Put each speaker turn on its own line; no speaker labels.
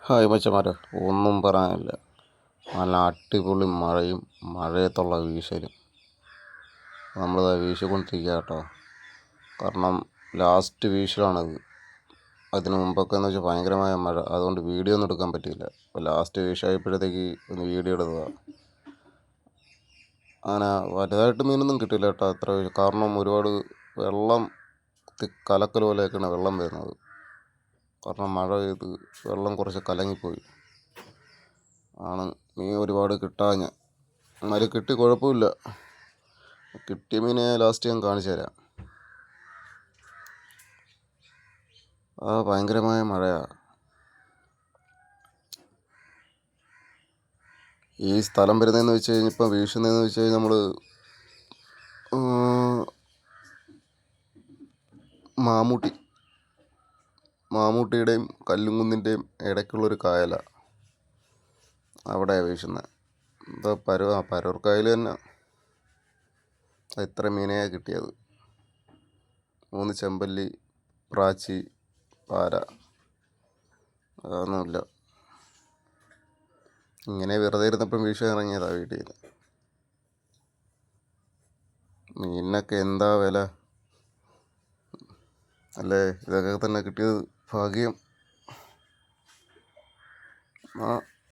Hi മച്ചന്മാരെ, ഒന്നും പറയാനില്ല. നല്ല അടിപൊളി മഴയും മഴയത്തുള്ള വീശലും. നമ്മളിത് വീശിക്കൊണ്ടിരിക്കുക കേട്ടോ. കാരണം ലാസ്റ്റ് വീശലാണത്. അതിന് മുമ്പൊക്കെ എന്ന് വെച്ചാൽ ഭയങ്കരമായ മഴ, അതുകൊണ്ട് വീഡിയോ ഒന്നും എടുക്കാൻ പറ്റിയില്ല. അപ്പോൾ ലാസ്റ്റ് വീശായപ്പോഴത്തേക്ക് ഒന്ന് വീഡിയോ എടുത്തതാണ്. അങ്ങനെ വലുതായിട്ട് മീനൊന്നും കിട്ടിയില്ല കേട്ടോ. അത്ര കാരണം ഒരുപാട് വെള്ളം കലക്കൽ പോലെയൊക്കെയാണ് വെള്ളം വരുന്നത്. കാരണം മഴ പെയ്ത് വെള്ളം കുറച്ച് കലങ്ങിപ്പോയി ആണ് മീൻ ഒരുപാട് കിട്ടാഞ്ഞ. എന്നാലും കിട്ടി, കുഴപ്പമില്ല. കിട്ടിയ മീനെ ലാസ്റ്റ് ഞാൻ കാണിച്ചു തരാം. ഭയങ്കരമായ മഴയാണ്. ഈ സ്ഥലം വരുന്നതെന്ന് വെച്ച് കഴിഞ്ഞാൽ, ഇപ്പം വീശുന്നതെന്ന് വെച്ച് കഴിഞ്ഞാൽ നമ്മൾ മാമൂട്ടിയുടെയും കല്ലുംകുന്നിൻ്റെയും ഇടയ്ക്കുള്ളൊരു കായലാണ് അവിടെയാണ് വീശുന്നത്. എന്താ പരൂർ കായൽ തന്നെ. ഇത്ര മീനെയാണ് കിട്ടിയത്. 3 ചെമ്പല്ലി, പ്രാച്ചി, പാര, അതൊന്നുമില്ല. ഇങ്ങനെ വെറുതെ ഇരുന്നപ്പം വീശാൻ ഇറങ്ങിയതാണ് വീട്ടിൽ നിന്ന്. മീനിനൊക്കെ എന്താ വില അല്ലേ. ഇതൊക്കെ തന്നെ കിട്ടിയത് ഭാഗ്യം.